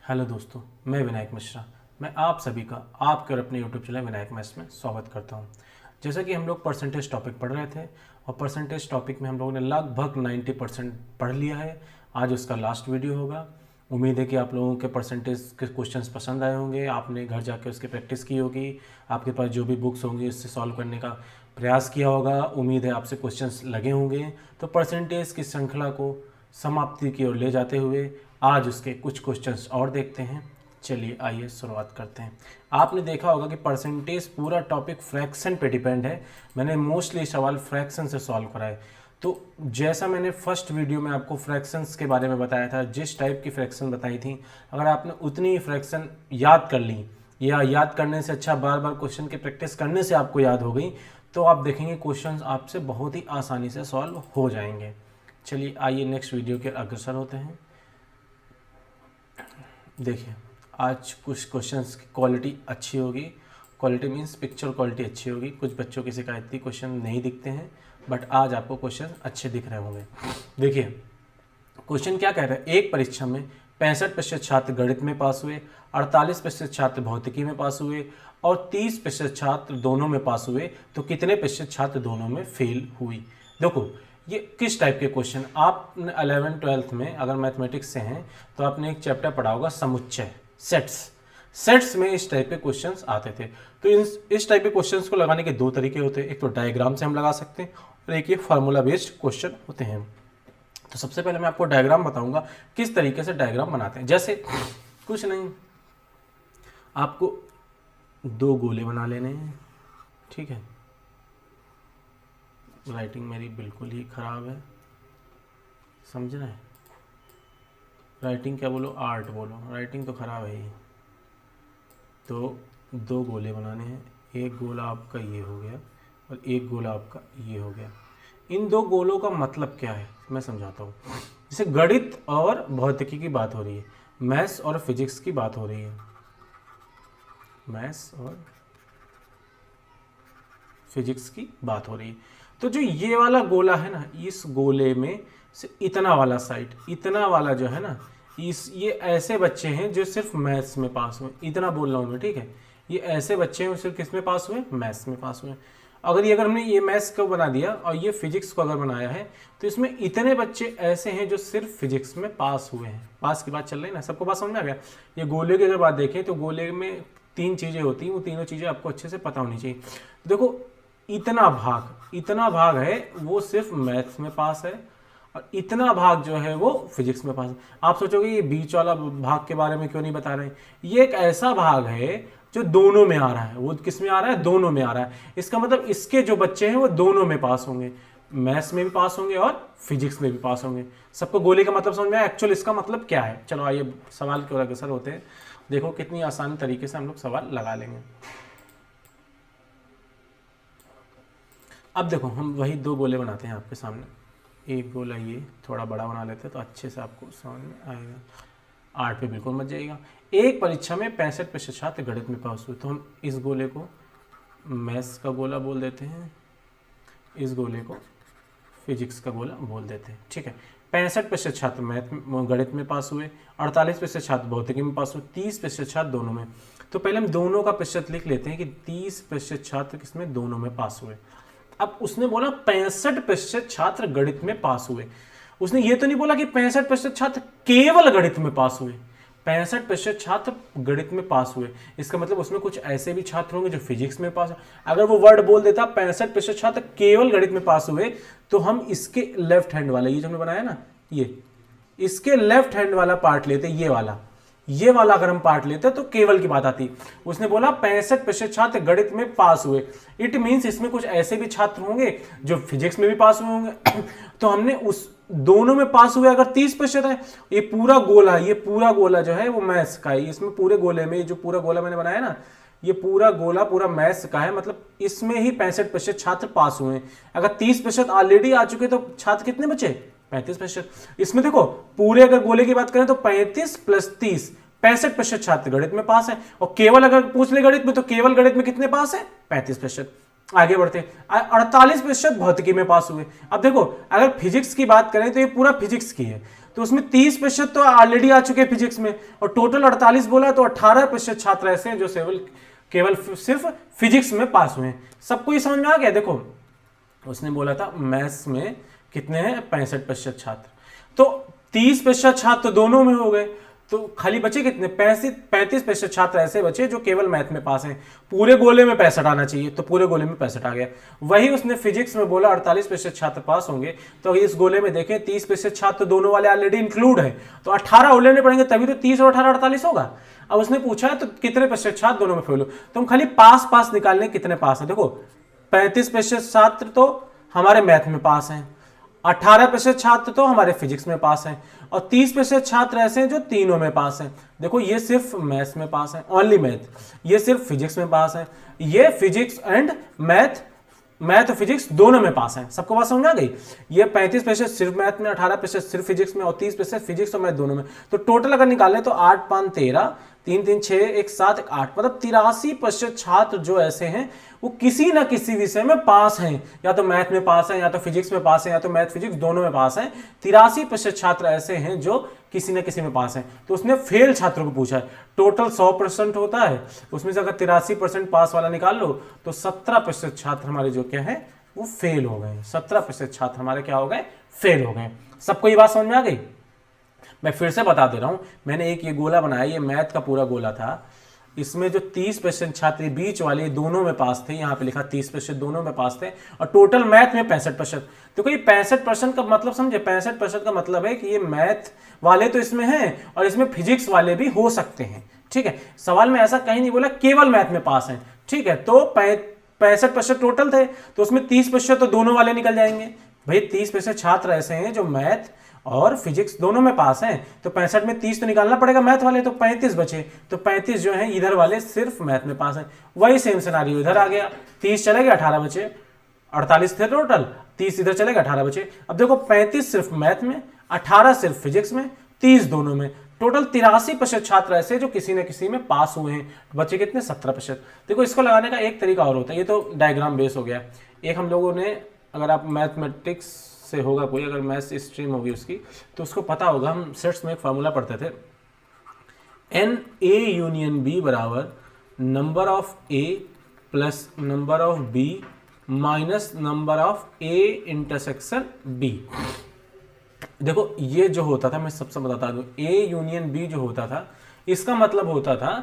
Hello दोस्तों, मैं विनायक मिश्रा। मैं आप सभी का आपके और अपने यूट्यूब चैनल विनायक मैथ्स में स्वागत करता हूं। जैसा कि हम लोग परसेंटेज टॉपिक पढ़ रहे थे और परसेंटेज टॉपिक में हम लोगों ने लगभग 90% पढ़ लिया है। आज उसका लास्ट वीडियो होगा। उम्मीद है कि आप लोगों के परसेंटेज के क्वेश्चंस पसंद आए होंगे। आपने घर जाके उसकी प्रैक्टिस की होगी। आपके पास जो भी बुक्स होंगी उससे सॉल्व करने का प्रयास किया होगा। उम्मीद है आपसे क्वेश्चंस लगे होंगे। तो परसेंटेज की श्रृंखला को समाप्ति की ओर ले जाते हुए आज उसके कुछ क्वेश्चंस और देखते हैं। चलिए आइए शुरुआत करते हैं। आपने देखा होगा कि परसेंटेज पूरा टॉपिक फ्रैक्शन पे डिपेंड है। मैंने मोस्टली सवाल फ्रैक्शन से सॉल्व कराए। तो जैसा मैंने फर्स्ट वीडियो में आपको फ्रैक्शंस के बारे में बताया था, जिस टाइप की फ्रैक्शन बताई थी, अगर आपने उतनी ही फ्रैक्शन याद कर ली या याद करने से अच्छा बार बार क्वेश्चन की प्रैक्टिस करने से आपको याद हो गई, तो आप देखेंगे क्वेश्चंस आपसे बहुत ही आसानी से सॉल्व हो जाएंगे। चलिए आइए नेक्स्ट वीडियो के अग्रसर होते हैं। देखिए, आज कुछ क्वेश्चंस की क्वालिटी अच्छी होगी। क्वालिटी मीन्स पिक्चर क्वालिटी अच्छी होगी। कुछ बच्चों की शिकायत थी क्वेश्चन नहीं दिखते हैं, बट आज आपको क्वेश्चन अच्छे दिख रहे होंगे। देखिए क्वेश्चन क्या कह रहा है। एक परीक्षा में 65% छात्र गणित में पास हुए, 48% छात्र भौतिकी में पास हुए और 30% छात्र दोनों में पास हुए, तो कितने प्रतिशत छात्र दोनों में फेल हुई। देखो ये किस टाइप के क्वेश्चन, आपने 11th-12th में अगर मैथमेटिक्स से हैं तो आपने एक चैप्टर पढ़ा होगा समुच्चय, सेट्स में इस टाइप के क्वेश्चंस आते थे। तो इस टाइप के क्वेश्चंस को लगाने के दो तरीके होते हैं। एक तो डायग्राम से हम लगा सकते हैं और एक ये फार्मूला बेस्ड क्वेश्चन होते हैं। तो सबसे पहले मैं आपको डायग्राम बताऊंगा किस तरीके से डायग्राम बनाते हैं। जैसे कुछ नहीं, आपको दो गोले बना लेने हैं, ठीक है। राइटिंग मेरी बिल्कुल ही ख़राब है, समझ रहे हैं। राइटिंग क्या बोलो, आर्ट बोलो, राइटिंग तो ख़राब है ही। तो दो गोले बनाने हैं। एक गोला आपका ये हो गया और एक गोला आपका ये हो गया। इन दो गोलों का मतलब क्या है मैं समझाता हूँ। जैसे गणित और भौतिकी की बात हो रही है, मैथ्स और फिजिक्स की बात हो रही है, मैथ्स और फिजिक्स की बात हो रही है। तो जो ये वाला गोला है ना, इस गोले में से इतना वाला साइड, इतना वाला जो है ना, ये ऐसे बच्चे हैं जो सिर्फ मैथ्स में पास हुए। इतना बोल रहा हूँ मैं, ठीक है। ये ऐसे बच्चे हैं सिर्फ किस में पास हुए, मैथ्स में पास हुए। अगर हमने ये मैथ्स को बना दिया और ये फिजिक्स को अगर बनाया है, तो इसमें इतने बच्चे ऐसे हैं जो सिर्फ फिजिक्स में पास हुए हैं। पास की बात चल रही है ना, सबको बात समझ में आ गया। ये गोले की अगर बात देखें तो गोले में तीन चीज़ें होती हैं, वो तीनों चीज़ें आपको अच्छे से पता होनी चाहिए। देखो इतना भाग है वो सिर्फ मैथ्स में पास है और इतना भाग जो है वो फिजिक्स में पास है। आप सोचोगे ये बीच वाला भाग के बारे में क्यों नहीं बता रहे हैं। ये एक ऐसा भाग है जो दोनों में आ रहा है। वो किस में आ रहा है, दोनों में आ रहा है। इसका मतलब इसके जो बच्चे हैं वो दोनों में पास होंगे, मैथ्स में भी पास होंगे और फिजिक्स में भी पास होंगे। सबको गोले का मतलब समझ में आया। एक्चुअल इसका मतलब क्या है। चलो आइए सवाल की ओर अग्रसर होते हैं। देखो कितनी आसान तरीके से हम लोग सवाल लगा लेंगे। अब देखो हम वही दो गोले बनाते हैं आपके सामने। एक गोला ये थोड़ा बड़ा बना लेते हैं तो अच्छे से आपको समझ में आएगा। आर्ट पे बिल्कुल मत जाइएगा। एक परीक्षा में 65% छात्र गणित में पास हुए, तो हम इस गोले को मैथ्स का गोला बोल देते हैं, इस गोले को फिजिक्स का गोला बोल देते हैं, ठीक है। 65% छात्र गणित में पास हुए, 48% छात्र भौतिकी में पास हुए, 30% छात्र दोनों में। तो पहले हम दोनों का प्रतिशत लिख लेते हैं कि 30% छात्र किसमें, दोनों में पास हुए। अब उसने बोला 65% छात्र गणित में पास हुए। उसने ये तो नहीं बोला कि 65% छात्र केवल गणित में पास हुए। 65% छात्र गणित में पास हुए, इसका मतलब उसमें कुछ ऐसे भी छात्र होंगे जो फिजिक्स में पास। अगर वो वर्ड बोल देता 65% छात्र केवल गणित में पास हुए, तो हम इसके लेफ्ट हैंड वाला, ये जो हमने बनाया ना, ये इसके लेफ्ट हैंड वाला पार्ट लेते, ये वाला अगर हम पार्ट लेते तो केवल की बात आती। उसने बोला 65% छात्र गणित में पास हुए, इट मींस इसमें कुछ ऐसे भी छात्र होंगे जो फिजिक्स में भी पास हुए होंगे। तो हमने उस दोनों में पास हुए अगर 30% है, ये पूरा गोला जो है वो मैथ्स का है। इसमें पूरे गोले में जो पूरा गोला मैंने बनाया ना, ये पूरा गोला पूरा मैथ्स का है। मतलब इसमें ही 65% छात्र पास हुए हैं। अगर 30% ऑलरेडी आ चुके तो छात्र कितने बचे, 35%। इसमें देखो पूरे अगर गोले की बात करें तो 35 + 30, 65% छात्र गणित में पास है। और केवल अगर पूछ ले गणित में, तो केवल गणित में कितने पास है, 35%। आगे बढ़ते हैं, 48% भौतिकी में पास हुए। अब देखो अगर फिजिक्स की बात करें तो ये पूरा फिजिक्स की है, तो उसमें 30% तो ऑलरेडी आ चुके हैं फिजिक्स में, और टोटल 48 बोला, तो 18% छात्र ऐसे हैं जो केवल सिर्फ फिजिक्स में पास हुए हैं। सबको ये समझ में आ गया? देखो उसने बोला था मैथ्स में कितने हैं, 65% छात्र, तो 30% छात्र दोनों में हो गए, तो खाली बचे कितने, 35% छात्र ऐसे बचे जो केवल मैथ में पास हैं। पूरे गोले में 65 आना चाहिए, तो पूरे गोले में 65 आ गया। वही उसने फिजिक्स में बोला 48% छात्र पास होंगे, तो इस गोले में देखें 30% छात्र दोनों वाले ऑलरेडी इंक्लूड है, तो 18 और लेने पड़ेंगे, तभी तो 30 और 18 48 होगा। अब उसने पूछा है तो कितने प्रतिशत छात्र दोनों में फेल हो, तो हम खाली पास पास निकालने कितने पास है। देखो 35% छात्र तो हमारे मैथ में पास हैं, 18% छात्र तो हमारे फिजिक्स में पास हैं, और 30% छात्र ऐसे हैं जो तीनों में पास हैं। देखो ये सिर्फ मैथ्स में पास है, ओनली मैथ, ये सिर्फ फिजिक्स में पास है, ये फिजिक्स एंड मैथ और फिजिक्स दोनों में पास है। सबको बात समझ आ गई? ये 35% सिर्फ मैथ में, 18% सिर्फ फिजिक्स में, और 30% फिजिक्स और मैथ दोनों में। तो टोटल अगर निकालें तो 8 5 13, 3 3 6 1 7 1 8, मतलब 83% छात्र जो ऐसे हैं वो किसी ना किसी विषय में पास हैं, या तो मैथ में पास हैं, या तो फिजिक्स में पास हैं, या तो मैथ फिजिक्स दोनों में पास हैं। 83% छात्र ऐसे हैं जो किसी ना किसी में पास हैं। तो उसने फेल छात्रों को पूछा है। टोटल 100% होता है, उसमें से अगर 83% पास वाला निकाल लो तो 17% छात्र हमारे जो क्या है वो फेल हो गए। 17% छात्र हमारे क्या हो गए, फेल हो गए। सबको ये बात समझ में आ गई? मैं फिर से बता दे रहा हूं, मैंने एक ये गोला बनाया, ये मैथ का पूरा गोला था। इसमें जो 30% छात्र बीच वाले दोनों में पास थे, यहां पे लिखा 30% दोनों में पास थे, और टोटल मैथ में 65%। देखो ये 65% का मतलब समझे, 65% का मतलब है कि ये मैथ वाले तो इसमें हैं और इसमें फिजिक्स वाले भी हो सकते हैं। ठीक है, सवाल में ऐसा कहीं नहीं बोला केवल मैथ में पास हैं। ठीक है, तो 65% टोटल थे, तो उसमें 30% तो दोनों वाले निकल जाएंगे। भाई 30% छात्र ऐसे हैं जो मैथ और फिजिक्स दोनों में पास हैं, तो 65 में 30 तो निकालना पड़ेगा मैथ वाले, तो 35 बचे। तो 35 जो है इधर वाले सिर्फ मैथ में पास हैं। वही सेम सिनारियो इधर आ गया, 30 चले गए 18 बचे, 48 थे टोटल, 30 इधर चले गए 18 बचे। अब देखो 35 सिर्फ मैथ में, 18 सिर्फ फिजिक्स में, 30 दोनों में, टोटल 83% छात्र ऐसे जो किसी न किसी में पास हुए हैं। बचे कितने, 17%। देखो इसको लगाने का एक तरीका और होता है, ये तो डायग्राम बेस हो गया। एक हम लोगों ने, अगर आप मैथमेटिक्स से होगा कोई, अगर मैथ्स स्ट्रीम होगी उसकी, तो उसको पता होगा, हम सेट्स में एक फार्मूला पढ़ते थे, एन ए यूनियन बी बराबर number of A plus number of B minus number of A intersection B. देखो ये जो होता था, मैं सबसे बताता दूं, ए यूनियन बी जो होता था, इसका मतलब होता था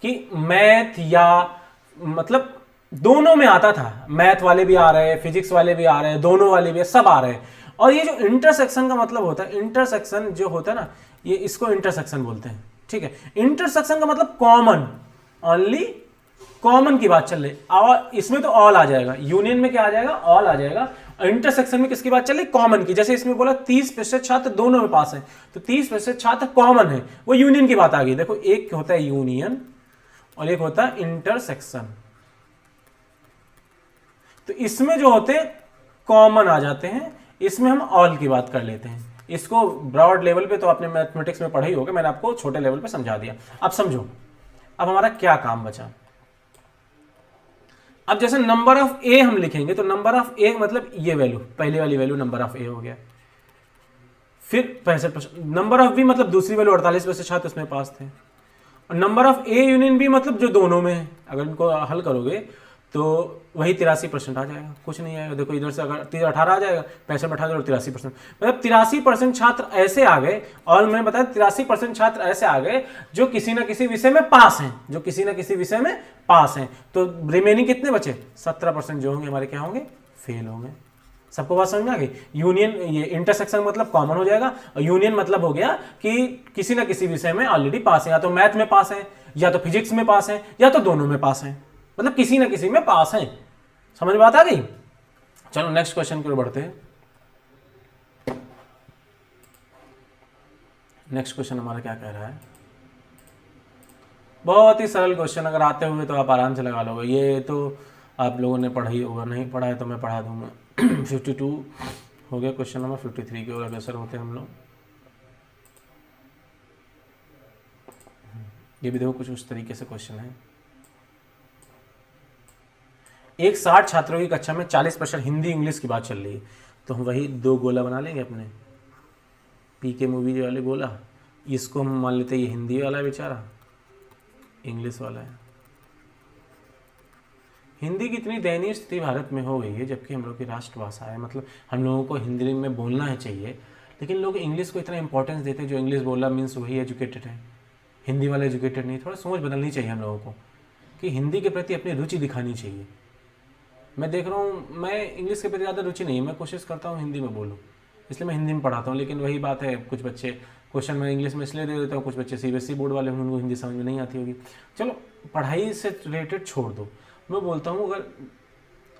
कि मैथ या मतलब दोनों में आता था, मैथ वाले भी आ रहे हैं, फिजिक्स वाले भी आ रहे हैं, दोनों वाले भी, सब आ रहे हैं। और ये जो इंटरसेक्शन का मतलब होता है, इंटरसेक्शन जो होता है ना, ये इसको इंटरसेक्शन बोलते हैं। ठीक है, इंटरसेक्शन का मतलब कॉमन, ओनली कॉमन की बात चल रही, और इसमें तो ऑल आ जाएगा, यूनियन में क्या आ जाएगा, ऑल आ जाएगा। इंटरसेक्शन में किसकी बात चल रही, कॉमन की। जैसे इसमें बोला 30% छात्र दोनों में पास है, तो 30% छात्र कॉमन है, वो यूनियन की बात आ गई। देखो एक होता है यूनियन और एक होता है इंटरसेक्शन। तो इसमें जो होते कॉमन आ जाते हैं, इसमें हम ऑल की बात कर लेते हैं। इसको ब्रॉड लेवल पे तो आपने मैथमेटिक्स में पढ़ा ही होगा, मैंने आपको छोटे लेवल पे समझा दिया। अब समझो, अब हमारा क्या काम बचा। अब जैसे नंबर ऑफ ए हम लिखेंगे, तो नंबर ऑफ ए मतलब ये वैल्यू, पहले वाली वैल्यू नंबर ऑफ ए हो गया। फिर 65%, नंबर ऑफ बी मतलब दूसरी वैल्यू 48% छात्र उसमें पास थे, और number of A union B मतलब जो दोनों में है, अगर इनको हल करोगे तो वही 83% आ जाएगा, कुछ नहीं आएगा। देखो इधर से अगर 18 आ जाएगा, 65 में 18 और 83%, मतलब 83% छात्र ऐसे आ गए। और मैंने बताया 83% छात्र ऐसे आ गए जो किसी न किसी विषय में पास हैं, जो किसी न किसी विषय में पास हैं। तो रिमेनिंग कितने बचे, 17% जो होंगे हमारे क्या होंगे, फेल होंगे। सबको बात समझ में आ गई। यूनियन, ये इंटरसेक्शन मतलब कॉमन हो जाएगा, और यूनियन मतलब हो गया कि किसी न किसी विषय में ऑलरेडी पास है, या तो मैथ में पास है, या तो फिजिक्स में पास है, या तो दोनों में पास है, मतलब किसी ना किसी में पास है। समझ बात आ गई। चलो नेक्स्ट क्वेश्चन की ओर बढ़ते हैं। नेक्स्ट क्वेश्चन हमारा क्या कह रहा है, बहुत ही सरल क्वेश्चन, अगर आते हुए तो आप आराम से लगा लोगे। ये तो आप लोगों ने पढ़ा ही होगा, नहीं पढ़ा है तो मैं पढ़ा दूंगा। 52 हो गया, क्वेश्चन नंबर 53 की ओर अग्रसर होते हैं हम लोग। ये भी देखो कुछ उस तरीके से क्वेश्चन है। एक 60 छात्रों की कक्षा में 40% हिंदी इंग्लिश की बात चल रही है, तो हम वही दो गोला बना लेंगे अपने। पीके मूवी वाले बोला, इसको हम मान लेते ये हिंदी वाला है बेचारा, इंग्लिश वाला है। हिंदी की इतनी दयनीय स्थिति भारत में हो गई है, जबकि हम लोग की राष्ट्रभाषा है, मतलब हम लोगों को हिंदी में बोलना है चाहिए, लेकिन लोग इंग्लिश को इतना इंपॉर्टेंस देते हैं। जो इंग्लिश बोला मीन्स वही एजुकेटेड है, हिंदी वाला एजुकेटेड नहीं। थोड़ा सोच बदलनी चाहिए हम लोगों को कि हिंदी के प्रति अपनी रुचि दिखानी चाहिए। मैं देख रहा हूँ, मैं इंग्लिश के प्रति ज़्यादा रुचि नहीं है, मैं कोशिश करता हूँ हिंदी में बोलूँ, इसलिए मैं हिंदी में पढ़ाता हूँ। लेकिन वही बात है, कुछ बच्चे क्वेश्चन में इंग्लिश में इसलिए दे देता हूँ, कुछ बच्चे सीबीएसई बोर्ड वाले हैं, उनको हिंदी समझ में नहीं आती होगी। चलो पढ़ाई से रिलेटेड छोड़ दो, मैं बोलता हूँ अगर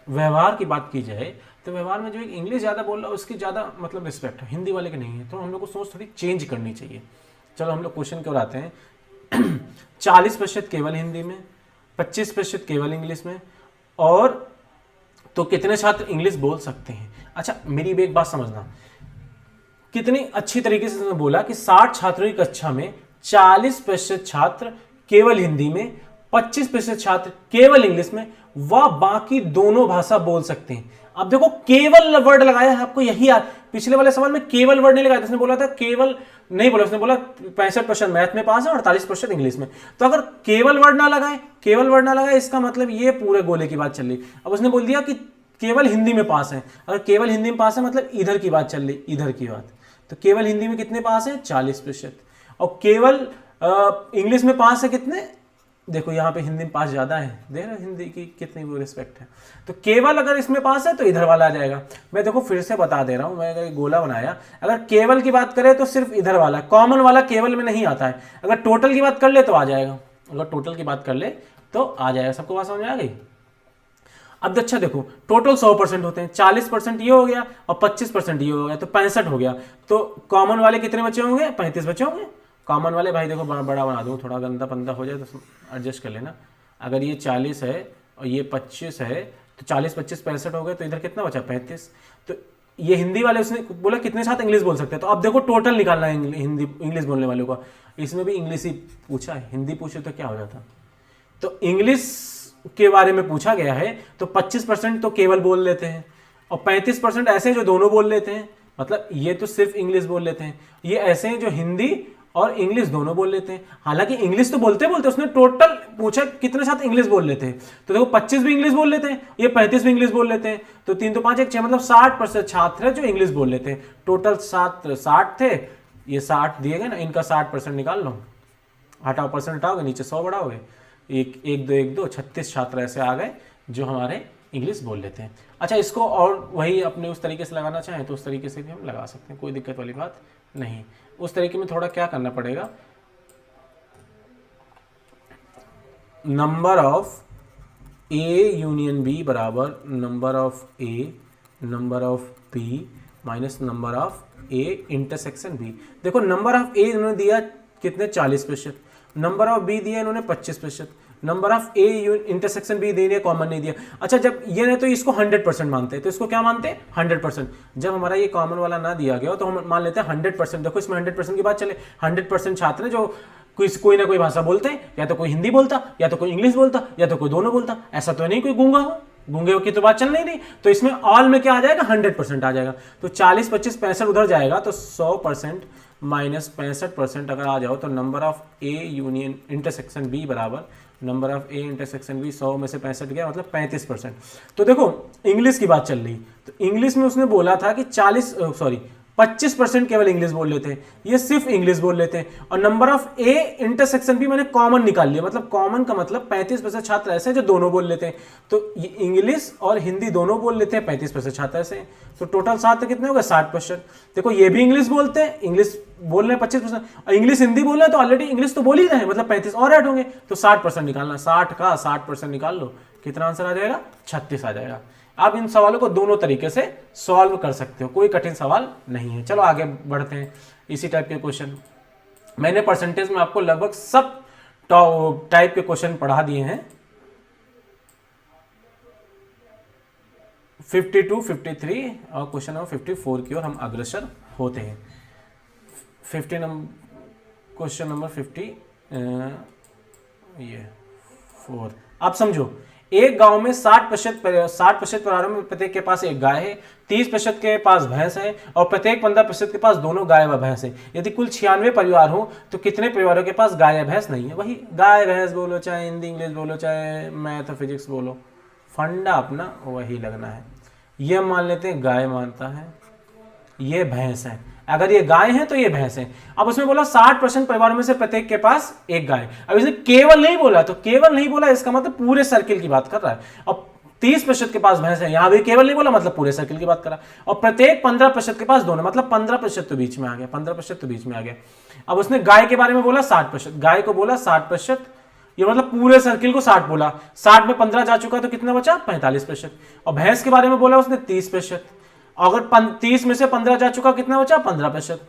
व्यवहार की बात की जाए तो व्यवहार में जो एक इंग्लिश ज़्यादा बोल रहा है उसकी ज़्यादा मतलब रिस्पेक्ट है, हिंदी वाले की नहीं है। तो हम लोग को सोच थोड़ी चेंज करनी चाहिए। चलो हम लोग क्वेश्चन की ओर आते हैं। 40% केवल हिंदी में, 25% केवल इंग्लिश में, और तो कितने छात्र इंग्लिश बोल सकते हैं? अच्छा मेरी एक बात समझना, कितनी अच्छी तरीके से उसने बोला कि 60 छात्रों की कक्षा में 40% छात्र केवल हिंदी में, 25% छात्र केवल इंग्लिश में, वह बाकी दोनों भाषा बोल सकते हैं। अब देखो केवल वर्ड लगाया है, आपको यही याद, पिछले वाले सवाल में केवल वर्ड नहीं लगाया, उसने बोला था केवल नहीं बोला, उसने बोला 65% मैथ में पास है और 48% इंग्लिश में। तो अगर केवल वर्ड ना लगाए, केवल वर्ड ना लगाए, इसका मतलब ये पूरे गोले की बात चल रही। अब उसने बोल दिया कि केवल हिंदी में पास है, अगर केवल हिंदी में पास है मतलब इधर की बात चल रही, इधर की बात। तो केवल हिंदी में कितने पास है? 40%। और केवल इंग्लिश में पास है कितने? देखो यहाँ पे हिंदी में पास ज़्यादा है, देख रहे हिंदी की कितनी वो रिस्पेक्ट है। तो केवल अगर इसमें पास है तो इधर वाला आ जाएगा। मैं देखो फिर से बता दे रहा हूँ, मैं अगर गोला बनाया, अगर केवल की बात करें तो सिर्फ इधर वाला, कॉमन वाला केवल में नहीं आता है। अगर टोटल की बात कर ले तो आ जाएगा, अगर टोटल की बात कर ले तो आ जाएगा। सबको बात समझ में आ गई? अब अच्छा देखो, टोटल 100% होते हैं, 40% ये हो गया और 25% ये हो गया, तो 65 हो गया। तो कॉमन वाले कितने बचे होंगे? 35 बचे होंगे। कॉमन वाले भाई देखो बड़ा बना दूँ, थोड़ा गंदा पंदा हो जाए तो एडजस्ट कर लेना। अगर ये 40 है और ये 25 है तो 40 25 65 हो गए, तो इधर कितना बचा? 35। तो ये हिंदी वाले, उसने बोला कितने साथ इंग्लिश बोल सकते हैं, तो अब देखो टोटल निकालना है हिंदी इंग्लिश बोलने वालों का। इसमें भी इंग्लिश ही पूछा है, हिंदी पूछे तो क्या हो जाता। तो इंग्लिश के बारे में पूछा गया है तो 25% तो केवल बोल लेते हैं और 35% ऐसे जो दोनों बोल लेते हैं, मतलब ये तो सिर्फ इंग्लिश बोल लेते हैं। ये ऐसे हैं जो हिंदी और इंग्लिश दोनों बोल लेते हैं। हालांकि इंग्लिश तो बोलते उसने टोटल पूछा कितने साथ इंग्लिश बोल लेते हैं, तो देखो 25 भी इंग्लिश बोल लेते हैं, ये 35 भी इंग्लिश बोल लेते हैं, तो 3 तो 5 1 6, मतलब 60% छात्र है जो इंग्लिश बोल लेते हैं। टोटल 60 थे, ये 60 दिए गए ना, इनका 60% निकाल लो, हटाओ परसेंट हटाओगे, नीचे 100 बढ़ाओगे, 1 2 36 छात्र ऐसे आ गए जो हमारे इंग्लिश बोल लेते हैं। अच्छा इसको और वही अपने उस तरीके से लगाना चाहें तो उस तरीके से भी हम लगा सकते हैं, कोई दिक्कत वाली बात नहीं। उस तरीके में थोड़ा क्या करना पड़ेगा, number of A union B बराबर number of A number of B minus number of A intersection B. देखो नंबर ऑफ ए इन्होंने दिया कितने? 40%। नंबर ऑफ बी दिया इन्होंने 25%। Number of A intersection B दे दिया, कॉमन नहीं दिया। अच्छा जब ये नहीं तो इसको 100% मानते हैं, तो इसको क्या मानते हैं? 100%। जब हमारा ये कॉमन वाला ना दिया गया तो हम मान लेते हैं 100%। देखो इसमें 100% की बात चले, 100% छात्र हैं जो कोई ना कोई भाषा बोलते हैं, या तो कोई हिंदी बोलता, या तो कोई इंग्लिश बोलता, या तो कोई दोनों बोलता। ऐसा तो नहीं कोई गूंगा हो, गूंगे की तो बात चल नहीं रही। तो इसमें ऑल में क्या आ जाएगा? 100% आ जाएगा। तो 40 25 65 उधर जाएगा, तो 100% माइनस 65% अगर आ जाओ तो number of A union intersection B बराबर number of A intersection B, 100 में से 65 गया, मतलब 35%। तो देखो इंग्लिश की बात चल रही, तो इंग्लिश में उसने बोला था कि 25% केवल इंग्लिश बोल लेते हैं, ये सिर्फ इंग्लिश बोल लेते हैं। और नंबर ऑफ ए इंटरसेक्शन भी मैंने कॉमन निकाल लिया, मतलब कॉमन का मतलब 35% छात्र ऐसे हैं जो दोनों बोल लेते हैं। तो ये इंग्लिश और हिंदी दोनों बोल लेते हैं, 35% छात्र ऐसे हैं। तो टोटल छात्र कितने हो गए? 60%। देखो ये भी इंग्लिश बोलते हैं, इंग्लिश बोल रहे हैं 25%, और इंग्लिश हिंदी बोल रहे हैं तो ऑलरेडी इंग्लिश तो बोल ही रहे हैं, मतलब 35 और ऐड होंगे, तो 60% निकालना। 60 का 60% निकाल लो, कितना आंसर आ जाएगा? 36 आ जाएगा। आप इन सवालों को दोनों तरीके से सॉल्व कर सकते हो, कोई कठिन सवाल नहीं है। चलो आगे बढ़ते हैं। इसी टाइप के क्वेश्चन मैंने परसेंटेज में आपको लगभग सब टाइप के क्वेश्चन पढ़ा दिए हैं। 52 53 और क्वेश्चन नंबर 54 की ओर हम अग्रसर होते हैं। 50 नंबर क्वेश्चन नंबर 50 ये 4। आप समझो एक गांव में 60% परिवारों में प्रत्येक के पास एक गाय है, 30% के पास भैंस है और प्रत्येक 15% के पास दोनों गाय व भैंस है। यदि कुल 96 परिवार हो तो कितने परिवारों के पास गाय या भैंस नहीं है? वही गाय भैंस बोलो, चाहे हिंदी इंग्लिश बोलो, चाहे मैथ फिजिक्स बोलो, फंडा अपना वही लगना है। ये मान लेते हैं गाय मानता है, ये भैंस है। अगर ये गाय है तो ये भैंस है। अब उसमें बोला 60% परिवारों में से प्रत्येक के पास एक गाय। अब इसने केवल नहीं बोला, तो केवल नहीं बोला इसका मतलब पूरे सर्किल की बात कर रहा है। अब 30% के पास भैंस है, यहां भी केवल नहीं बोला मतलब पूरे सर्किल की बात कर रहा है। और प्रत्येक 15% के पास दोनों, मतलब 15% तो बीच में आ गया, 15% तो बीच में आ गया। अब उसने गाय के बारे में बोला 60%, गाय को बोला 60%, ये मतलब पूरे सर्किल को 60 बोला। 60 में 15 जा चुका तो कितना बचा? 45%। और भैंस के बारे में बोला उसने 30%, अगर 30 में से 15 जा चुका कितना बचा? 15%।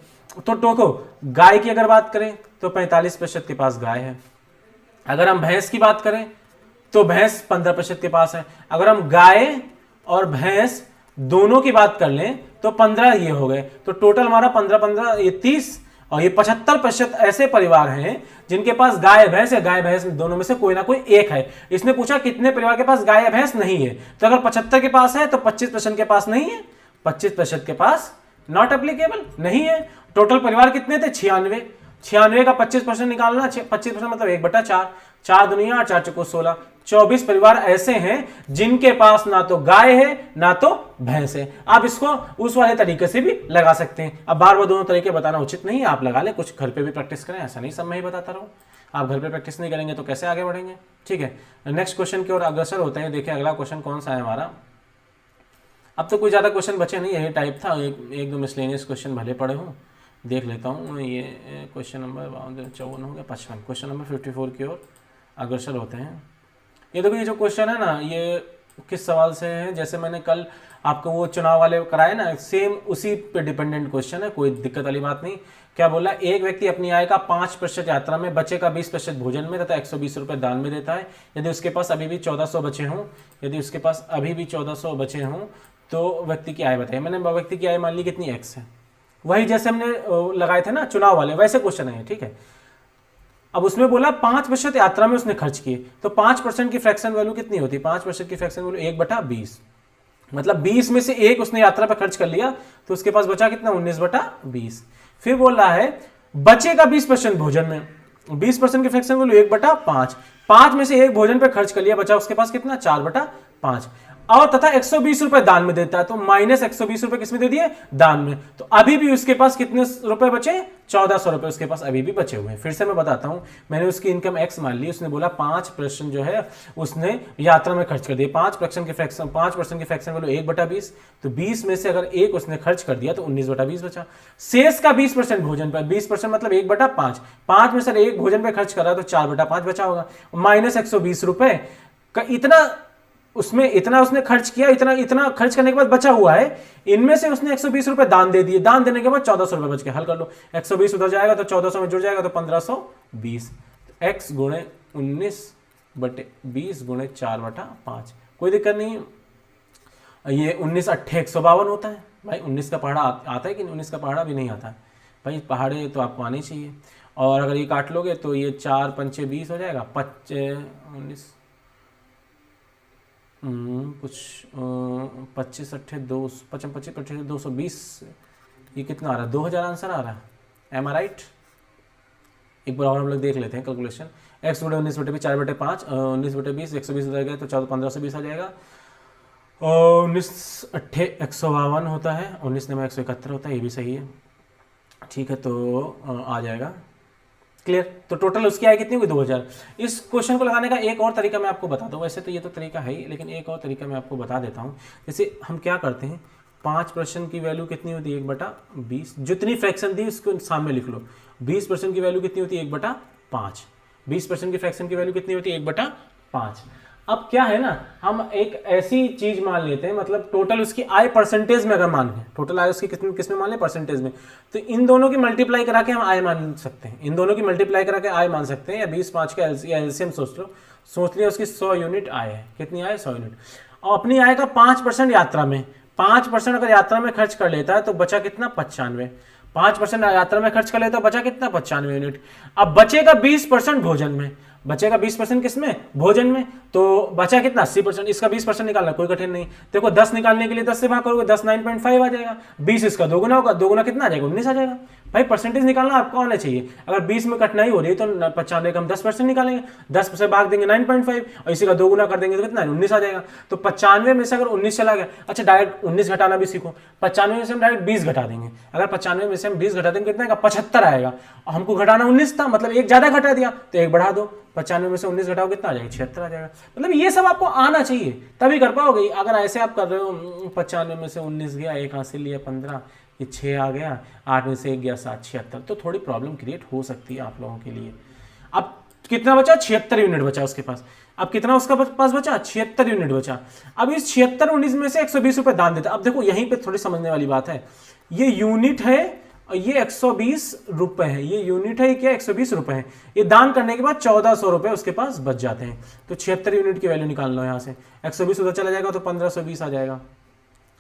तो टोको गाय की अगर बात करें तो 45% के पास गाय है। अगर हम भैंस की बात करें तो भैंस 15% के पास है। अगर हम गाय और भैंस दोनों की बात कर लें तो 15 ये हो गए। तो टोटल हमारा 15 ये 30 और ये 75% ऐसे परिवार हैं जिनके पास गाय भैंस है। गाय भैंस दोनों में से कोई ना कोई एक है। इसने पूछा कितने परिवार के पास गाय भैंस नहीं है, तो अगर 75 के पास है तो 25% के पास नहीं है, 25% के पास नॉट एप्लीकेबल नहीं है। टोटल परिवार कितने थे? 96। 96 का 25% निकालना, 25% मतलब 1/4, 4 दुनिया 4 चौको 16, 24 परिवार ऐसे हैं जिनके पास ना तो गाय है ना तो भैंस है। आप इसको उस वाले तरीके से भी लगा सकते हैं। अब बार बार दोनों तरीके बताना उचित नहीं है, आप लगा लें, कुछ घर पे भी प्रैक्टिस करें, ऐसा नहीं सब मैं ही बताता रहूं। आप घर पे प्रैक्टिस नहीं करेंगे तो कैसे आगे बढ़ेंगे? ठीक है, नेक्स्ट क्वेश्चन की ओर अग्रसर होते हैं। देखिए अगला क्वेश्चन कौन सा है हमारा। अब तो कोई ज़्यादा क्वेश्चन बचे नहीं, यही टाइप था, एक दो मिसलेनियस क्वेश्चन भले पड़े हों, देख लेता हूँ। ये क्वेश्चन नंबर 54 हो गया, 55, क्वेश्चन नंबर 54 की ओर अग्रसर होते हैं। ये देखो, ये जो क्वेश्चन है ना, ये किस सवाल से है? जैसे मैंने कल आपको वो चुनाव वाले कराए ना, सेम उसी पे डिपेंडेंट क्वेश्चन है, कोई दिक्कत वाली बात नहीं। क्या बोला? एक व्यक्ति अपनी आय का 5% यात्रा में, बचे का 20% भोजन में तथा 120 रुपये दान में देता है। यदि उसके पास अभी भी 1400 बचे हों, यदि उसके पास अभी भी 1400 बचे हों तो व्यक्ति की आय बताइए। मैंने व्यक्ति की आय मान ली कितनी? x है। वही जैसे हमने लगाए थे ना चुनाव वाले, वैसे क्वेश्चन है, ठीक है। अब उसमें बोला 5% यात्रा में उसने खर्च किए, तो 5% की फ्रैक्शन वैल्यू कितनी होती है? 5% की फ्रैक्शन वैल्यू 1/20, मतलब 20 में से एक उसने यात्रा पर खर्च कर लिया तो उसके पास बचा कितना? 19/20। फिर बोल रहा है बचे का 20% भोजन में, 20% की फ्रैक्शन वैल्यू 1/5, 5 में से एक भोजन पे खर्च कर लिया, बचा उसके पास कितना? 4/5। और तथा 120 रुपए दान में देता है, तो माइनस 120 रुपए किसमें दे दिए? दान में। तो अभी भी उसके पास कितने रुपए बचे? 1400 रुपए उसके पास अभी भी बचे हुए हैं। फिर से मैं बताता हूं, मैंने उसकी इनकम x मान ली, उसने बोला 5% जो है उसने यात्रा में खर्च कर दिया, 5% की फ्रैक्शन वैल्यू 1/20, तो 20 में से अगर एक उसने खर्च कर दिया तो 19/20 बचा। शेष का 20% भोजन पर, 20% मतलब 1/5, 5 में से एक भोजन पर खर्च कर रहा तो 4/5 बचा होगा, माइनस 120 रुपए का इतना उसने खर्च किया, इतना खर्च करने के बाद बचा हुआ है, इनमें से उसने 120 रुपए दान दे दिए, दान देने के बाद 1400 रुपए बच गए। हल कर लो, 120 उधर जाएगा तो 1400 में जुड़ जाएगा तो 1520, x गुणे 19/20 गुणे 4/5, कोई दिक्कत नहीं। ये 19 8 152 होता है भाई। 19 का पहाड़ा आता है कि 19 का पहाड़ा भी नहीं आता है भाई, पहाड़े तो आपको आने चाहिए। और अगर ये काट लोगे तो ये 4 पंचे 20 हो जाएगा, 19 कुछ 25 8 2 55 25 25 220, ये कितना आ रहा है? 2000 आंसर आ रहा है। एम आई राइट? एक बार और हम लोग देख लेते हैं कैलकुलेशन। x गुणे 19/5, 4/5, 19/20, 120 हो जाएगा तो 1520 आ जाएगा। 19 8 152 होता है, 19 में 171 होता है, ये भी सही है, ठीक है। तो आ जाएगा क्लियर। तो टोटल उसकी आय कितनी होगी? 2000। इस क्वेश्चन को लगाने का एक और तरीका मैं आपको बताता हूँ, वैसे तो ये तो तरीका है ही, लेकिन एक और तरीका मैं आपको बता देता हूँ। जैसे हम क्या करते हैं, 5% की वैल्यू कितनी होती है? 1/20, जितनी फ्रैक्शन दी उसको सामने लिख लो। 20% की वैल्यू कितनी होती है? 1/5। 20% की फ्रैक्शन की वैल्यू कितनी होती है? 1/5। अब क्या है ना, हम एक ऐसी चीज मान लेते हैं, मतलब टोटल उसकी आय परसेंटेज में अगर मान लें, टोटल आय उसकी किस में मान लें? परसेंटेज में। तो इन दोनों की मल्टीप्लाई करा के हम आय मान सकते हैं, इन दोनों की मल्टीप्लाई करा के आय मान सकते हैं। या 20/5 का एलसीएम सोच लिया, उसकी 100 यूनिट आय है। कितनी आय? 100 यूनिट। और अपनी आय का 5% यात्रा में, 5% अगर यात्रा में खर्च कर लेता है तो बचा कितना? 95। 5% यात्रा में खर्च कर लेता है, बचा कितना? 95 यूनिट। अब बचेगा 20% भोजन में, बचेगा 20% किसमें? भोजन में। तो बचा कितना 80%, इसका 20% निकालना कोई कठिन नहीं। देखो 10 निकालने के लिए 10 से भाग करोगे 10 9.5 आ जाएगा, 20 इसका दोगुना होगा, दोगुना कितना आ जाएगा 19 आ जाएगा। भाई परसेंटेज निकालना आपको आना चाहिए। अगर 20 में कठिनाई हो रही है तो 95 का हम 10% निकालेंगे, 10 से भाग देंगे 9.5 और इसी का दोगुना कर देंगे तो कितना 19 आ जाएगा। तो 95 में से अगर 19 चला गया, अच्छा डायरेक्ट 19 घटाना भी सीखो, 95 में से हम डायरेक्ट 20 घटा देंगे। अगर 95 में से हम 20 घटा देंगे कितना आएगा 75 आएगा। हमको घटाना 19 था, मतलब एक ज्यादा घटा दिया तो एक बढ़ा दो, 95 में से 19 घटाओ कितना आ जाएगा 76 आ जाएगा। मतलब ये सब आपको आना चाहिए तभी कर पाओगे। अगर ऐसे आप कर रहे हो 95 में से 19 गया, एक हासिल लिया 15, ये 6 आ गया, 8 में से 1 गया 7, 76, तो थोड़ी प्रॉब्लम क्रिएट हो सकती है आप लोगों के लिए। अब कितना बचा 76 यूनिट बचा उसके पास। अब कितना उसका पास बचा 76 यूनिट बचा। अब इस 76 यूनिट में से 120 रुपए दान देता। अब देखो यहीं पे थोड़ी समझने वाली बात है, ये यूनिट है और ये 120 रुपए है, ये यूनिट है, ये क्या 120 रुपए है। ये दान करने के बाद 1400 रुपए उसके पास बच जाते हैं। तो 76 यूनिट की वैल्यू निकाल लो यहाँ से, 120 उधर चला जाएगा तो 1520 आ जाएगा।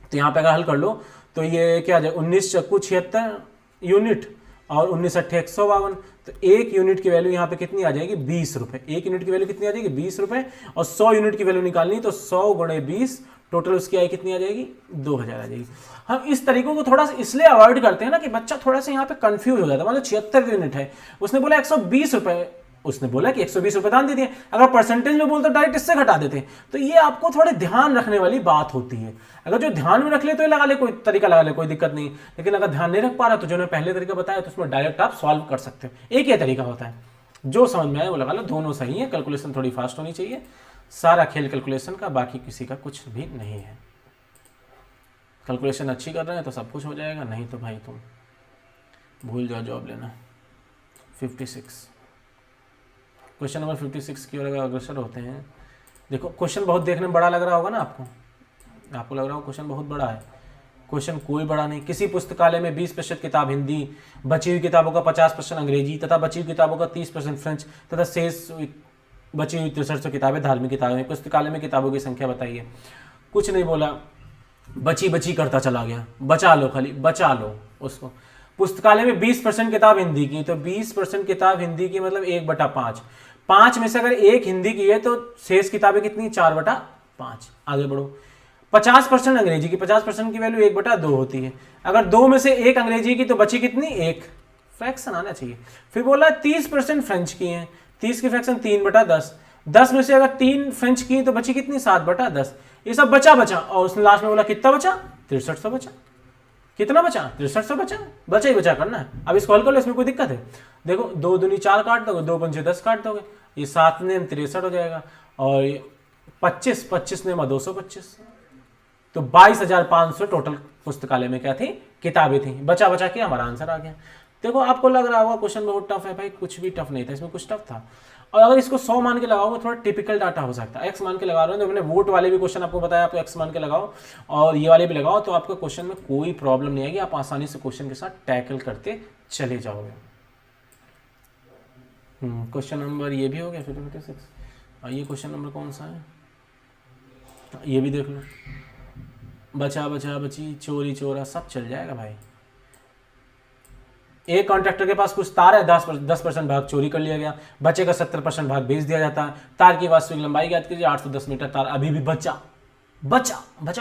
तो यहाँ पे अगर हल कर लो तो ये क्या आ जाएगा 19 चक्कू 76 यूनिट और 19 अट्ठे 152, तो एक यूनिट की वैल्यू यहाँ पे कितनी आ जाएगी 20 रुपए। एक यूनिट की वैल्यू कितनी आ जाएगी 20 रुपए, और 100 यूनिट की वैल्यू निकालनी तो 100 गुणे 20, टोटल उसकी आई कितनी आ जाएगी 2000 आ जाएगी। हम इस तरीकों को थोड़ा सा इसलिए अवॉइड करते हैं ना कि बच्चा थोड़ा सा यहाँ पे कंफ्यूज हो जाता है। मतलब 76 यूनिट है, उसने बोला 120 रुपए, उसने बोला कि 120 रुपए दान दे दिए। अगर परसेंटेज में बोलते तो डायरेक्ट इससे घटा देते हैं। तो ये आपको थोड़े ध्यान रखने वाली बात होती है। अगर जो ध्यान में रख ले तो ये लगा ले, कोई तरीका लगा ले, कोई दिक्कत नहीं। लेकिन अगर ध्यान नहीं रख पा रहा तो जो मैं पहले तरीका बताया तो उसमें डायरेक्ट आप सॉल्व कर सकते हो। एक ही तरीका होता है, जो समझ में आए वो लगा लो, दोनों सही है। कैलकुलेशन थोड़ी फास्ट होनी चाहिए, सारा खेल कैलकुलेशन का, बाकी किसी का कुछ भी नहीं है। कैलकुलेशन अच्छी कर रहे हैं तो सब कुछ हो जाएगा, नहीं तो भाई तुम भूल जाओ जॉब लेना। 56 क्वेश्चन नंबर 56 की ओर अगर अग्रसर होते हैं। देखो क्वेश्चन बहुत देखने में बड़ा लग रहा होगा ना आपको लग रहा होगा क्वेश्चन बहुत बड़ा है। क्वेश्चन कोई बड़ा नहीं। किसी पुस्तकालय में 20% किताब हिंदी, बची हुई किताबों का 50% अंग्रेजी तथा बची हुई किताबों का 30% फ्रेंच तथा शेष बची हुई 6300 किताबें धार्मिक किताबें। पुस्तकालय में किताबों की संख्या बताइए। कुछ नहीं बोला, बची करता चला गया। बचा लो, खाली बचा लो उसको। पुस्तकालय में 20% किताब हिंदी की, तो 20% किताब हिंदी की मतलब 1/5। 5 में से अगर एक हिंदी की है तो शेष किताबें कितनी 4/5। आगे बढ़ो। 50% अंग्रेजी की, 50% की वैल्यू 1/2 होती है। अगर 2 में से एक अंग्रेजी की तो बची कितनी 1, फ्रैक्शन आना चाहिए। फिर बोला 30% फ्रेंच की है, 30 की फ्रैक्शन 3/10। 10 में से अगर 3 फ्रेंच की तो बची कितनी 7/10। ये सब बचा और उसने लास्ट में बोला कितना बचा 6300 बचा। कितना बचा 6300 बचा ही बचा करना है। अब इसको हल कर लो, इसमें कोई दिक्कत है। देखो 2 दूनी 4 काट दोगे, 2 पंचे 10 काट दोगे, ये 7 ने 63 हो जाएगा, और 25 ने 225, तो 22,500 टोटल पुस्तकालय में क्या थी किताबें थी। बचा के हमारा आंसर आ गया। देखो आपको लग रहा होगा क्वेश्चन बहुत टफ है, भाई कुछ भी टफ नहीं था, इसमें कुछ टफ था। और अगर इसको 100 मान के लगाओगे थोड़ा टिपिकल डाटा हो सकता है। एक्स मान के लगा रहे हो तो मैंने वोट वाले भी क्वेश्चन आपको बताया, आप एक्स मान के लगाओ और ये वाले भी लगाओ, तो आपका क्वेश्चन में कोई प्रॉब्लम नहीं आएगी। आप आसानी से क्वेश्चन के साथ टैकल करते चले जाओगे। क्वेश्चन नंबर ये भी हो गया 56। और ये क्वेश्चन नंबर कौन सा है, ये भी देख लो। बचा बची, चोरी चोरा सब चल जाएगा भाई। एक कॉन्ट्रैक्टर के पास कुछ तार है, 10% भाग चोरी कर लिया गया, बचे का 70% भाग बेच दिया जाता है। तार की वास्तविक लंबाई ज्ञात कीजिए। 810 मीटर तार अभी भी बचा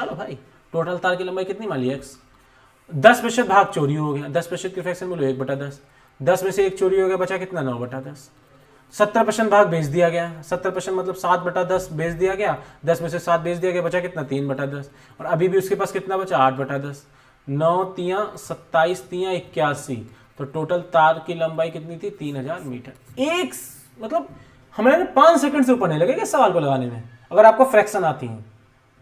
लो भाई। टोटल तार की लंबाई कितनी मान ली x। 10% भाग चोरी हो गया, 10% की फ्रैक्शन बोलो 1/10। 10 में से एक चोरी हो गया, बचा कितना 9/10। 70% भाग बेच दिया गया, 70% मतलब 7/10 बेच दिया गया, 10 में से 7 बेच दिया गया, बचा कितना 3/10। और अभी भी उसके पास कितना बचा 8/10। 9 तियां 27 तियां 81, तो टोटल तार की लंबाई कितनी थी 3000 मीटर। एक मतलब हमें 5 सेकंड से ऊपर नहीं लगेगा सवाल को लगाने में, अगर आपको फ्रैक्शन आती है।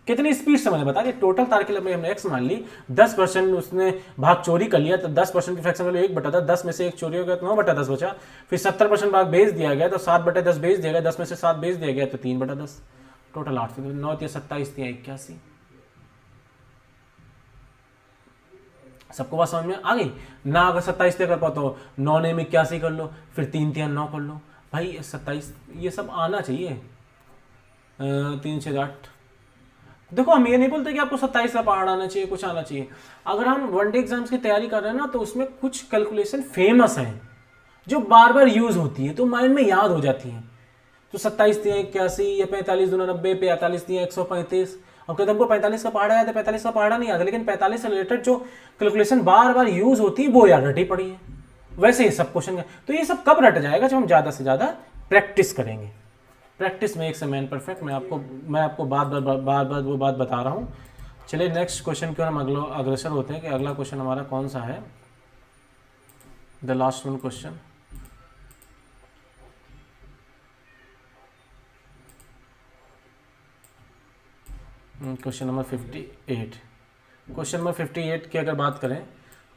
कितनी स्पीड से मैंने बता दिया। टोटल तार की लंबाई हमने x मान ली, 10% उसने भाग चोरी कर लिया तो 10% की फ्रैक्शन वैल्यू 1/10। 10 में से एक चोरी हो गया तो 9/10 बचा। फिर 70% भाग बेच दिया गया तो 7/10 बेच दिया गया, 10 में से 7 बेच दिया गया तो 3/10। टोटल 8, 9 तिया 27 तिया 81। सबको बात समझ में आ गई ना। अगर 27 तक कर पाओ तो 9 ने 81 कर लो, फिर 3 तिया 9 कर लो भाई। 27 ये सब आना चाहिए। 3 6 8। देखो हम ये नहीं बोलते कि आपको 27 का पहाड़ आना चाहिए, कुछ आना चाहिए। अगर हम वनडे एग्जाम्स की तैयारी कर रहे हैं ना तो उसमें कुछ कैलकुलेशन फेमस है जो बार बार यूज होती है तो माइंड में याद हो जाती है। तो 27 दिया 81, ये 45 दूना 90, 45 दिया 135। अब कहते हमको 45 का पहाड़ा याद है, 45 का पहाड़ा नहीं याद है, लेकिन 45 से रिलेटेड जो कैलकुलेशन बार बार यूज होती है वो याद रटी पड़ी है। वैसे ही सब क्वेश्चन, तो ये सब कब रट जाएगा, जब हम ज़्यादा से ज़्यादा प्रैक्टिस करेंगे। Practice makes a man perfect. मैं आपको बार बार वो बात बता रहा हूँ। चलिए नेक्स्ट क्वेश्चन की ओर हम अग्रसर होते हैं कि अगला क्वेश्चन हमारा कौन सा है। The last one question, question number 58। Question number 58 की अगर बात करें,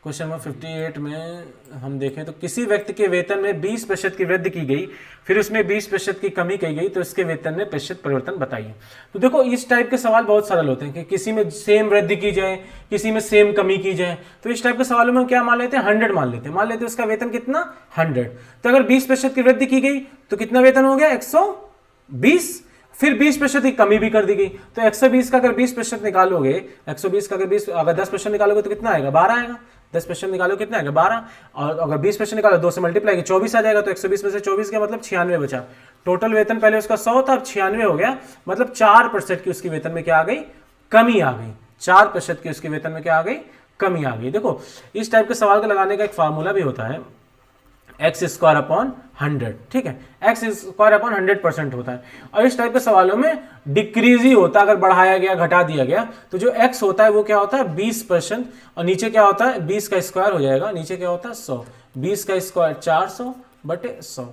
क्वेश्चन नंबर 58 में हम देखें तो किसी व्यक्ति के वेतन में 20% की वृद्धि की गई, फिर उसमें 20% की कमी की गई, तो इसके वेतन में प्रतिशत परिवर्तन बताइए। तो देखो इस टाइप के सवाल बहुत सरल होते हैं कि किसी में सेम वृद्धि की जाए, किसी में सेम कमी की जाए। तो इस टाइप के सवालों में क्या मान लेते हैं, 100 मान लेते हैं उसका वेतन कितना 100। तो अगर 20% की वृद्धि की गई तो कितना वेतन हो गया 120, फिर 20% की कमी भी कर दी गई। तो 120 का अगर 20% निकालोगे, 120 का अगर 10% निकालोगे तो कितना आएगा 12 आएगा। 10% निकालो कितना आएगा 12, और अगर 20% निकालो 2 से मल्टीप्लाई 24 आ जाएगा। तो 120 में से 24 का मतलब 96 बचा। टोटल वेतन पहले उसका 100 था, अब 96 हो गया, मतलब 4% की उसकी वेतन में क्या आ गई, कमी आ गई। 4% की उसके वेतन में क्या आ गई, कमी आ गई। देखो इस टाइप के सवाल को लगाने का एक फार्मूला भी होता है, एक्स स्क्वायर अपॉन 100, ठीक है, एक्स स्क्वायर अपॉन 100% होता है। और इस टाइप के सवालों में डिक्रीज ही होता है, अगर बढ़ाया गया घटा दिया गया तो जो एक्स होता है वो क्या होता है 20%, और नीचे क्या होता है 20 का स्क्वायर हो जाएगा, नीचे क्या होता है 100, 20 का स्क्वायर 400 बटे 100,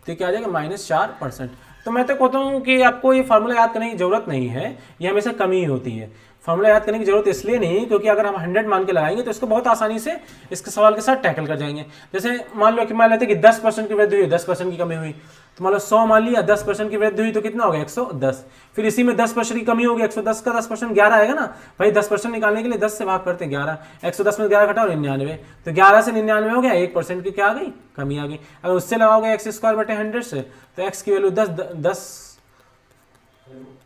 तो क्या आ जाएगा -4%। तो मैं तो कहता हूँ कि आपको ये फार्मूला याद करने की जरूरत नहीं है, ये हमेशा कमी ही होती है। फार्मूला याद करने की जरूरत इसलिए नहीं क्योंकि अगर हम 100 मान के लगाएंगे तो इसको बहुत आसानी से इसके सवाल के साथ टैकल कर जाएंगे। जैसे मान लो कि मान लेते हैं कि 10% की वृद्धि हुई, 10% की कमी हुई, तो मान लो 100 मान लिया, 10% की वृद्धि हुई तो कितना हो गया 110, फिर इसी में 10% की कमी होगी, 110 का 10% 11 आएगा ना भाई। 10% निकालने के लिए 10 से भाग करते 11, 110 में 11 घटाओ 99, तो 11 से 99 हो गया, 1% की क्या आ गई, कमी आ गई। अगर उससे लगाओगे एक्स स्क्वायर बटे 100 से, तो एक्स की वैल्यू 10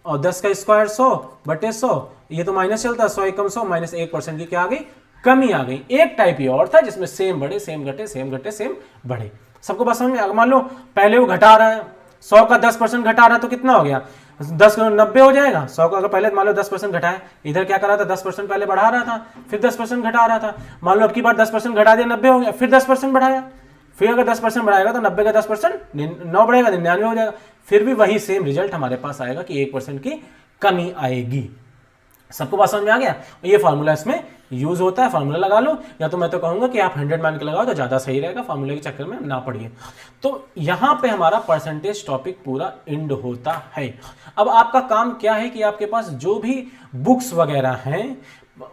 और 10 का स्क्वायर 100 बटे 100, ये तो माइनस चलता है, 100 एकम 100 -1% की क्या आ गई, कमी आ गई। एक टाइप ही और था जिसमें सेम बढ़े सेम घटे सेम घटे सेम बढ़े। सबको बस समझ में। मान लो पहले वो घटा रहा है, 100 का 10% घटा रहा है तो कितना हो गया 10 90 हो जाएगा। 100 का अगर पहले मान लो 10% घटाए, इधर क्या कर रहा था 10% पहले बढ़ा रहा था, फिर 10% घटा रहा था। मान लो अब की बार 10% घटा दिया 90 हो गया, फिर 10% बढ़ाया, फिर अगर 10% बढ़ाएगा तो 90 का 10% 9 बढ़ेगा 99 हो जाएगा, फिर भी वही सेम रिजल्ट हमारे पास आएगा कि 1% की कमी आएगी। सबको बात समझ में आ गया। ये फार्मूला इसमें यूज होता है, फार्मूला लगा लो, या तो मैं तो कहूंगा कि आप 100 मान के लगाओ तो ज्यादा सही रहेगा, फार्मूले के चक्कर में ना पड़िए। तो यहां पे हमारा परसेंटेज टॉपिक पूरा एंड होता है। अब आपका काम क्या है कि आपके पास जो भी बुक्स वगैरह हैं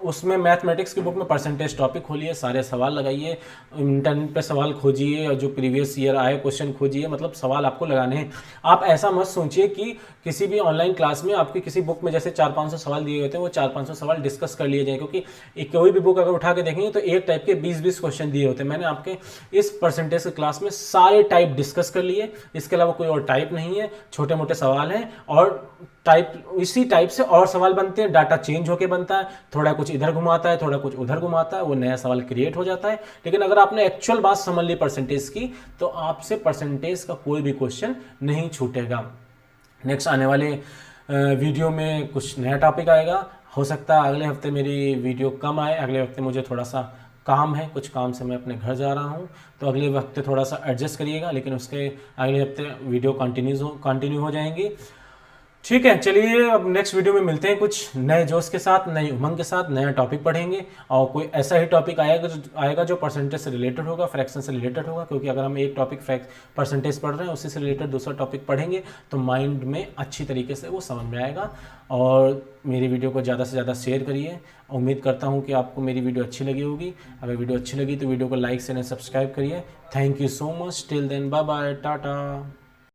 उसमें मैथमेटिक्स की बुक में परसेंटेज टॉपिक खोलिए, सारे सवाल लगाइए, इंटरनेट पे सवाल खोजिए और जो प्रीवियस ईयर आए क्वेश्चन खोजिए, मतलब सवाल आपको लगाने हैं। आप ऐसा मत सोचिए कि किसी भी ऑनलाइन क्लास में आपकी किसी बुक में जैसे 400-500 सवाल दिए होते हैं वो 400-500 सवाल डिस्कस कर लिए जाए, क्योंकि कोई भी बुक अगर उठा के देखेंगे तो एक टाइप के 20-20 क्वेश्चन दिए होते हैं। मैंने आपके इस परसेंटेज की क्लास में सारे टाइप डिस्कस कर लिए, इसके अलावा कोई और टाइप नहीं है, छोटे मोटे सवाल हैं और टाइप इसी टाइप से और सवाल बनते हैं, डाटा चेंज होके बनता है, थोड़ा कुछ इधर घुमाता है थोड़ा कुछ उधर घुमाता है, वो नया सवाल क्रिएट हो जाता है। लेकिन अगर आपने एक्चुअल बात समझ ली परसेंटेज की तो आपसे परसेंटेज का कोई भी क्वेश्चन नहीं छूटेगा। नेक्स्ट आने वाले वीडियो में कुछ नया टॉपिक आएगा, हो सकता है अगले हफ्ते मेरी वीडियो कम आए, अगले हफ्ते मुझे थोड़ा सा काम है, कुछ काम से मैं अपने घर जा रहा हूँ, तो अगले हफ्ते थोड़ा सा एडजस्ट करिएगा, लेकिन उसके अगले हफ्ते वीडियो कंटिन्यू हो जाएंगी। ठीक है, चलिए अब नेक्स्ट वीडियो में मिलते हैं कुछ नए जोश के साथ, नई उमंग के साथ, नया टॉपिक पढ़ेंगे और कोई ऐसा ही टॉपिक आएगा जो परसेंटेज से रिलेटेड होगा, फ्रैक्शन से रिलेटेड होगा, क्योंकि अगर हम एक टॉपिक परसेंटेज पढ़ रहे हैं उसी से रिलेटेड दूसरा टॉपिक पढ़ेंगे तो माइंड में अच्छी तरीके से वो समझ में आएगा। और मेरी वीडियो को ज़्यादा से ज़्यादा शेयर करिए। उम्मीद करता हूँ कि आपको मेरी वीडियो अच्छी लगी होगी। अगर वीडियो अच्छी लगी तो वीडियो को लाइक से सब्सक्राइब करिए। Thank you so much. Till then bye bye, Tata.